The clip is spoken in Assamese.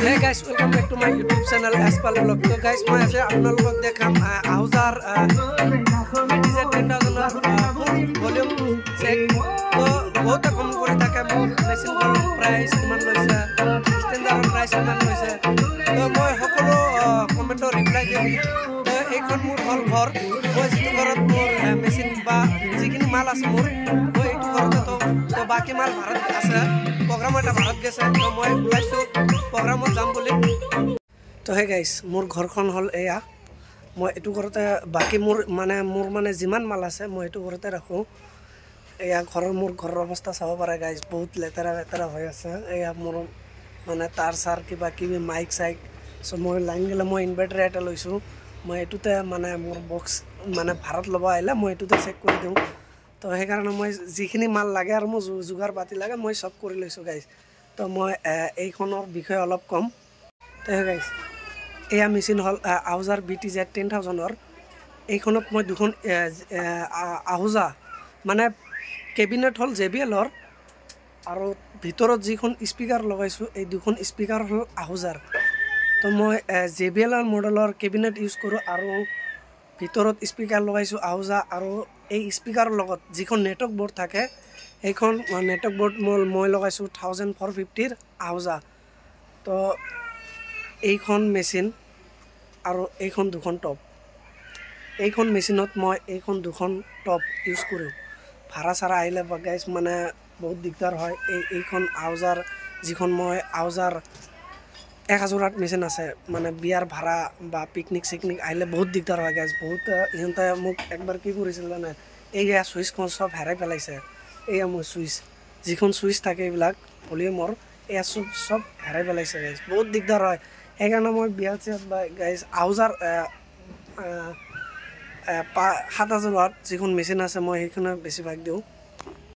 Hey guys, welcome back to my YouTube channel Aspal Vlog. So guys, मैं ऐसे अपना लोग देखम आउजार BTZ 10,000 वॉल्यूम चेक तो बहुत कम করে থাকে মোৰ মেচিন ৰ প্ৰাইস কিমান লৈছে স্ট্যান্ডাৰ্ড প্ৰাইস কিমান লৈছে তো মই সকলো কমেন্টৰ ৰিপ্লাই দিম তো এইখন মোৰ হল ঘৰ মই যিটো ঘৰত মোৰ মেচিন বা যিখিনি মাল আছে মোৰ মই এইটো ঘৰতে তো বাকি মাল ভাৰত আছে program এটা ভাৰত গেছে তো মই বুলাইছো program যাম বুলি তো হে গাইস মোৰ ঘৰখন হল এয়া মই এটু ঘৰতে বাকি মোৰ মানে জিমান মাল আছে মই এটু ঘৰতে ৰাখো এয়া ঘৰৰ অৱস্থা চাব পাৰা গাইস বহুত লেতেৰা হৈ আছে এয়া মোৰ মানে তার সার কিবা কিবি মাইক সাইক সো মই লাইন গেলে মই ইনভার্টার এটা লৈছো মই এটুতে মানে মোৰ বক্স মানে ভাৰত লব আইলা মই এটুতে চেক কৰি দিও তো হে কাৰণে মই যিখিনি মাল লাগে আৰু মই জুগাৰ পাতি লাগে মই সব কৰি লৈছো গাইস তো মই এইখনৰ বিষয় অলপ কম তো হে গাইস এয়া মেচিন হল আউজাৰ BTZ 10,000 ৰ এইখনত মই দুখন আউজা মানে কেবিনেট হল JBL ৰ আৰু ভিতৰত যিখন স্পিকাৰ লগাইছো এই দুখন স্পিকাৰ হল আউজাৰ তো মই JBL ৰ মডেলৰ কেবিনেট ইউজ কৰো আৰু ভিতৰত স্পিকাৰ লগাইছো আউজা আৰু এই স্পিকাৰৰ লগত যিখন নেটৱৰ্ক বোৰ্ড থাকে এইখন নেটৱৰ্ক বোৰ্ড মই লগাইছো 1450 ৰ আউজা তো এইখন মেচিন আৰু এইখন দুখন টপ এইখন মেচিনত মই এইখন দুখন টপ ইউজ কৰো ভাড়া সাৰা আইলে গাইস মানে বহুত দিগদাৰ হয় এইখন আউজাৰ যিখন মই আউজাৰ 1000 মেচিন আছে মানে বিয়ার ভাড়া বা পিকনিক সিকনিক আইলে বহুত দিগদার হয় গাইস বহুত ইহতে মোক একবার কি কৰিছিল জানে এইয়া সুইচখন সব হেৰাই পেলাইছে এইয়া মোৰ সুইচ যিখন সুইচ থাকে এইবিলাক ভলিউমৰ এয়া সব হেৰাই পেলাইছে গাইস বহুত দিগদাৰ হয় সেইকাৰণে মই বিয়া চিয়াত বা গাইস আউজাৰ 7000 ওয়াট যিখন মেচিন আছে মই সেইখনে বেছি ভাগ দিও